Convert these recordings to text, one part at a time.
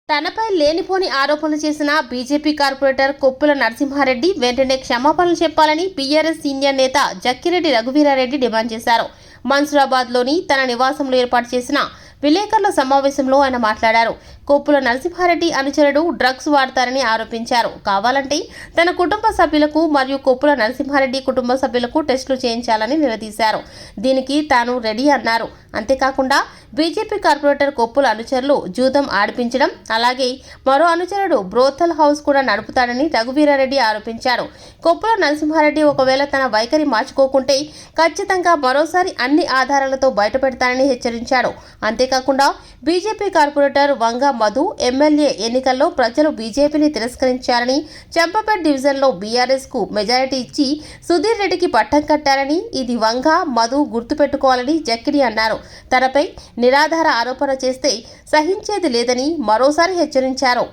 తనపై లేనిపోని ఆరోపణలు చేసిన బీజేపీ కార్పొరేటర్ కొప్పుల నరసింహారెడ్డి వెంటనే క్షమాపణలు చెప్పాలని బీఆర్ఎస్ సీనియర్ నేత జక్కిరెడ్డి రఘువీరారెడ్డి డిమాండ్ చేశారు. మన్సూరాబాద్లోని తన నివాసంలో ఏర్పాటు చేసిన విలేకరుల సమావేశంలో ఆయన మాట్లాడారు. కొప్పుల నరసింహారెడ్డి అనుచరుడు డ్రగ్స్ వాడతారని ఆరోపించారు. కావాలంటే తన కుటుంబ సభ్యులకు మరియు కొప్పుల నరసింహారెడ్డి కుటుంబ సభ్యులకు టెస్టులు చేయించాలని నిలదీశారు. దీనికి తాను రెడీ అన్నారు. అంతేకాకుండా బీజేపీ కార్పొరేటర్ కొప్పుల అనుచరులు జూదం ఆడిపించడం, అలాగే మరో అనుచరుడు బ్రోథల్ హౌస్ కూడా నడుపుతాడని రఘువీరారెడ్డి ఆరోపించారు. కొప్పుల నరసింహారెడ్డి ఒకవేళ తన వైఖరి మార్చుకోకుంటే ఖచ్చితంగా మరోసారి అన్ని ఆధారాలతో బయటపెడతానని హెచ్చరించాడు. అంతేకాకుండా బీజేపీ కార్పొరేటర్ వంగ మధు ఎమ్మెల్యే ఎన్నికల్లో ప్రజలు బీజేపీని తిరస్కరించారని, చంపపేట డివిజన్లో బీఆర్ఎస్ కు మెజారిటీ ఇచ్చి సుధీర్ రెడ్డికి పట్టం కట్టారని, ఇది వంగ మధు గుర్తుపెట్టుకోవాలని జక్కిడి అన్నారు. తనపై నిరాధార ఆరోపణ చేస్తే సహించేది లేదని మరోసారి హెచ్చరించారు.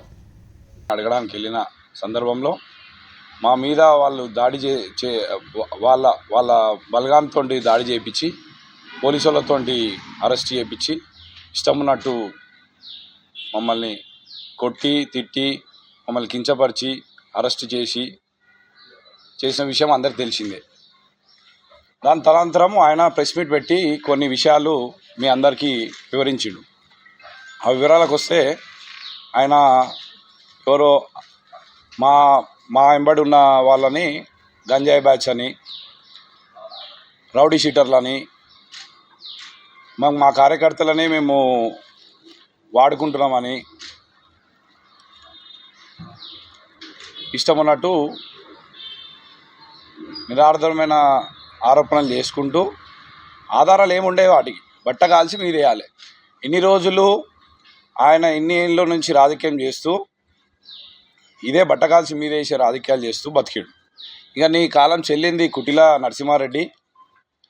అడగడానికి వెళ్ళిన సందర్భంలో మా మీద వాళ్ళు దాడి వాళ్ళ బలగాంతో దాడి చేయించి పోలీసులతో అరెస్ట్ చేయించి ఇష్టం ఉన్నట్టు మమ్మల్ని కొట్టి తిట్టి మమ్మల్ని కించపరిచి అరెస్ట్ చేసిన విషయం అందరికి తెలిసిందే. దాని తదనంతరం ఆయన ప్రెస్ మీట్ పెట్టి కొన్ని విషయాలు మీ అందరికీ వివరించిండు. ఆ వివరాలకు వస్తే ఆయన ఎవరో మా వెంబడి ఉన్న వాళ్ళని గంజాయి బ్యాచ్ అని, రౌడీ షీటర్లని, మా కార్యకర్తలని మేము వాడుకుంటున్నామని ఇష్టం ఉన్నట్టు నిరాధారమైన ఆరోపణలు చేసుకుంటూ ఆధారాలు ఏముండే వాటికి బట్ట కాల్చి మీదేయాలి. ఇన్ని రోజులు ఆయన ఇన్ని ఏళ్ళ నుంచి రాజకీయం చేస్తూ ఇదే బట్ట కాల్చి మీదేసే రాజకీయాలు చేస్తూ బతికిడు. ఇక నీ కాలం చెల్లింది కుటిల నరసింహారెడ్డి,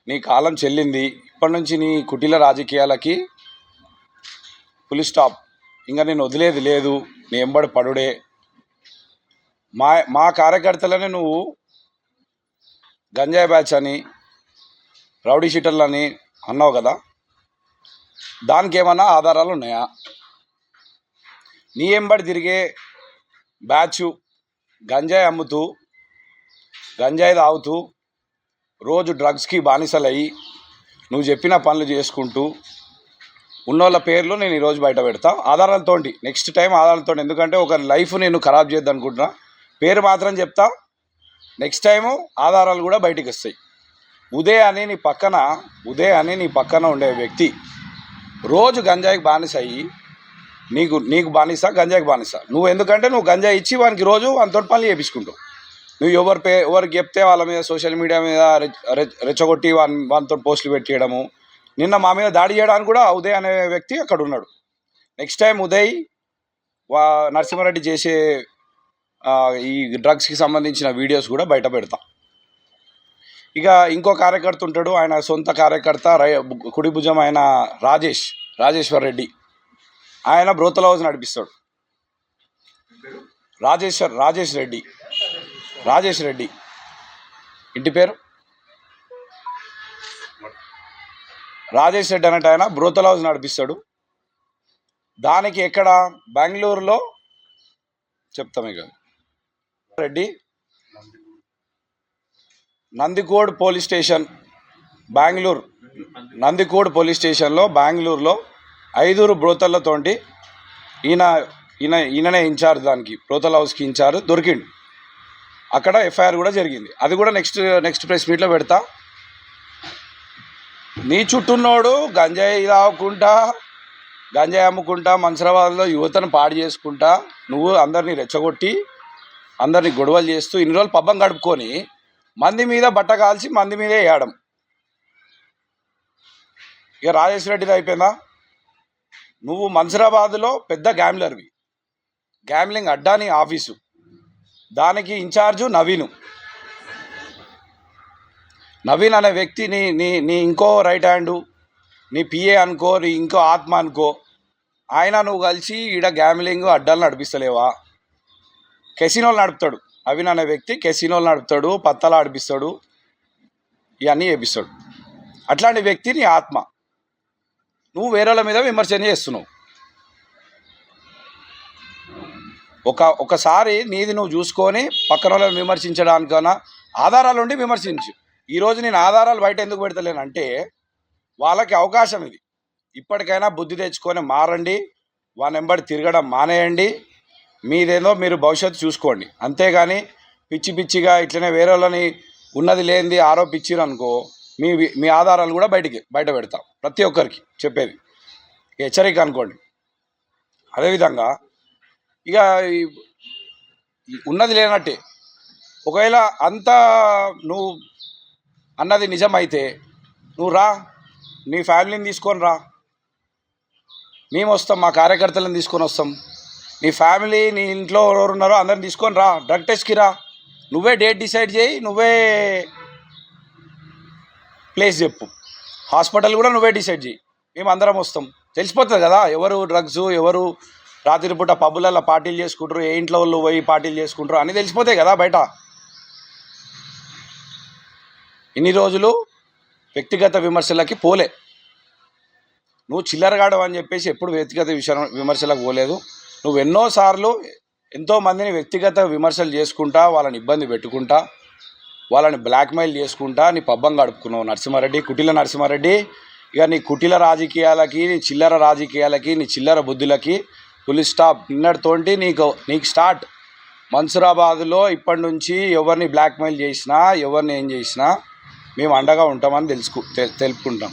నీ కాలం చెల్లింది. ఇప్పటి నుంచి నీ కుటిల రాజకీయాలకి ఫుల్ స్టాప్. ఇంకా నేను వదిలేది లేదు. నీ ఎంబడి పడుడే. మా కార్యకర్తలని నువ్వు గంజాయి బ్యాచ్ అని, రౌడీ షీటర్లని అన్నావు కదా, దానికి ఏమన్నా ఆధారాలు ఉన్నాయా? నీ ఎంబడి తిరిగే బ్యాచు గంజాయి అమ్ముతూ, గంజాయి తాగుతూ, రోజు డ్రగ్స్కి బానిసలయ్యి నువ్వు చెప్పిన పనులు చేసుకుంటూ ఉన్నోళ్ళ పేర్లు నేను ఈరోజు బయట పెడతా ఆధారాలతో. నెక్స్ట్ టైం ఆధారాలతో. ఎందుకంటే ఒక లైఫ్ నేను ఖరాబ్ చేద్దాం అనుకుంటున్నా. పేరు మాత్రం చెప్తా, నెక్స్ట్ టైము ఆధారాలు కూడా బయటికి వస్తాయి. ఉదయ్ అని నీ పక్కన ఉండే వ్యక్తి రోజు గంజాయికి బానిస అయ్యి నీకు బానిస, గంజాయికి బానిస. నువ్వు ఎందుకంటే నువ్వు గంజాయి ఇచ్చి వానికి రోజు అంత పనులు చేయించుకుంటావు. నువ్వు ఎవరికి చెప్తే వాళ్ళ మీద సోషల్ మీడియా మీద రెచ్చగొట్టి వానితో పోస్టులు పెట్టేయడము. నిన్న మా మీద దాడి చేయడానికి కూడా ఉదయ్ అనే వ్యక్తి అక్కడ ఉన్నాడు. నెక్స్ట్ టైం ఉదయ్ నరసింహారెడ్డి చేసే ఈ డ్రగ్స్కి సంబంధించిన వీడియోస్ కూడా బయట పెడతాం. ఇక ఇంకో కార్యకర్త ఉంటాడు, ఆయన సొంత కార్యకర్త కుడి భుజం ఆయన రాజేశ్వర్ రెడ్డి. ఆయన బ్రోతల్ హౌస్ నడిపిస్తాడు. రాజేష్ రెడ్డి ఇంటి పేరు రాజేష్ రెడ్డి అన్నట్టు ఆయన బ్రోతల్ హౌస్ నడిపిస్తాడు. దానికి ఎక్కడ బెంగళూరులో చెప్తామే కదా రెడ్డి నందికోడ్ పోలీస్ స్టేషన్ నందికోడ్ పోలీస్ స్టేషన్లో బెంగళూరులో 5 బ్రోతళ్ళతోటి ఈయననే ఇన్ఛార్జ్, దానికి బ్రోతల్ హౌస్కి ఇన్ఛార్జ్ దొరికిండు. అక్కడ ఎఫ్ఐఆర్ కూడా జరిగింది. అది కూడా నెక్స్ట్ ప్రెస్ మీట్లో పెడతా. నీ చుట్టూన్నోడు గంజాయి తాగుకుంటా, గంజాయి అమ్ముకుంటా, మన్సూరాబాద్లో యువతను పాడు చేసుకుంటా, నువ్వు అందరినీ రెచ్చగొట్టి అందరినీ గొడవలు చేస్తూ ఇన్ని రోజులు పబ్బం గడుపుకొని మంది మీద బట్ట కాల్చి మంది మీదే వేయడం. ఇక రాజేష్ రెడ్డిది అయిపోయిందా? నువ్వు మన్సూరాబాద్లో పెద్ద గ్యామ్లర్వి, గ్యామ్లింగ్ అడ్డాని ఆఫీసు, దానికి ఇన్ఛార్జు నవీన్ అనే వ్యక్తి నీ ఇంకో రైట్ హ్యాండు, నీ పిఏ అనుకో, నీ ఇంకో ఆత్మ అనుకో. ఆయన నువ్వు కలిసి ఈడ గ్యామ్లింగ్ అడ్డాలు నడిపిస్తలేవా? కెసినోలు నడుపుతాడు. నవీన్ అనే వ్యక్తి కెసినోలు నడుపుతాడు, పత్తాలు ఆడిపిస్తాడు, ఇవన్నీ చేపిస్తాడు. అట్లాంటి వ్యక్తి నీ ఆత్మ. నువ్వు వేరేల మీద విమర్శన చేస్తున్నావు. ఒకసారి నీది నువ్వు చూసుకొని పక్కన వాళ్ళని విమర్శించడానికన్నా ఆధారాలు ఉండి విమర్శించు. ఈరోజు నేను ఆధారాలు బయట ఎందుకు పెడతలేనంటే వాళ్ళకి అవకాశం ఇది. ఇప్పటికైనా బుద్ధి తెచ్చుకొని మారండి, వాళ్ళ వెంబడి తిరగడం మానేయండి, మీదేదో మీరు భవిష్యత్తు చూసుకోండి. అంతేగాని పిచ్చి పిచ్చిగా ఇట్లనే వేరే వాళ్ళని ఉన్నది లేనిది ఆరోపించారు అనుకో, మీ ఆధారాలు కూడా బయట పెడతాం. ప్రతి ఒక్కరికి చెప్పేది హెచ్చరిక అనుకోండి. అదేవిధంగా ఇక ఉన్నది లేనట్టే, ఒకవేళ అంతా నువ్వు అన్నది నిజమైతే నువ్వు రా, నీ ఫ్యామిలీని తీసుకొని రా, మేము వస్తాం, మా కార్యకర్తలను తీసుకొని వస్తాం. నీ ఫ్యామిలీ, నీ ఇంట్లో ఎవరు ఉన్నారో అందరిని తీసుకొని రా, డ్రగ్ టెస్ట్కి రా, నువ్వే డేట్ డిసైడ్ చేయి, నువ్వే ప్లేస్ చెప్పు, హాస్పిటల్ కూడా నువ్వే డిసైడ్ చేయి, మేము అందరం వస్తాం. తెలిసిపోతుంది కదా ఎవరు డ్రగ్స్, ఎవరు రాత్రిపూట పబ్బులలో పార్టీలు చేసుకుంటారు, ఏ ఇంట్లో వాళ్ళు పోయి పార్టీలు చేసుకుంటారు అని తెలిసిపోతాయి కదా బయట. ఇన్ని రోజులు వ్యక్తిగత విమర్శలకి పోలే, నువ్వు చిల్లరగాడు అని చెప్పేసి ఎప్పుడు వ్యక్తిగత విమర్శలకు పోలేదు. నువ్వు ఎన్నోసార్లు ఎంతోమందిని వ్యక్తిగత విమర్శలు చేసుకుంటా, వాళ్ళని ఇబ్బంది పెట్టుకుంటా, వాళ్ళని బ్లాక్మెయిల్ చేసుకుంటా నీ పబ్బం గడుపుకున్నావు నరసింహారెడ్డి, కుటిల నరసింహారెడ్డి. ఇక నీ కుటిల రాజకీయాలకి, నీ చిల్లర రాజకీయాలకి, నీ చిల్లర బుద్ధులకి ఫుల్ స్టాప్. నిన్నటితోటి నీకు స్టార్ట్. మన్సూరాబాద్లో ఇప్పటి నుంచి ఎవరిని బ్లాక్మెయిల్ చేసినా, ఎవరిని ఏం చేసినా మేము అండగా ఉంటామని తెలుపుకుంటాం.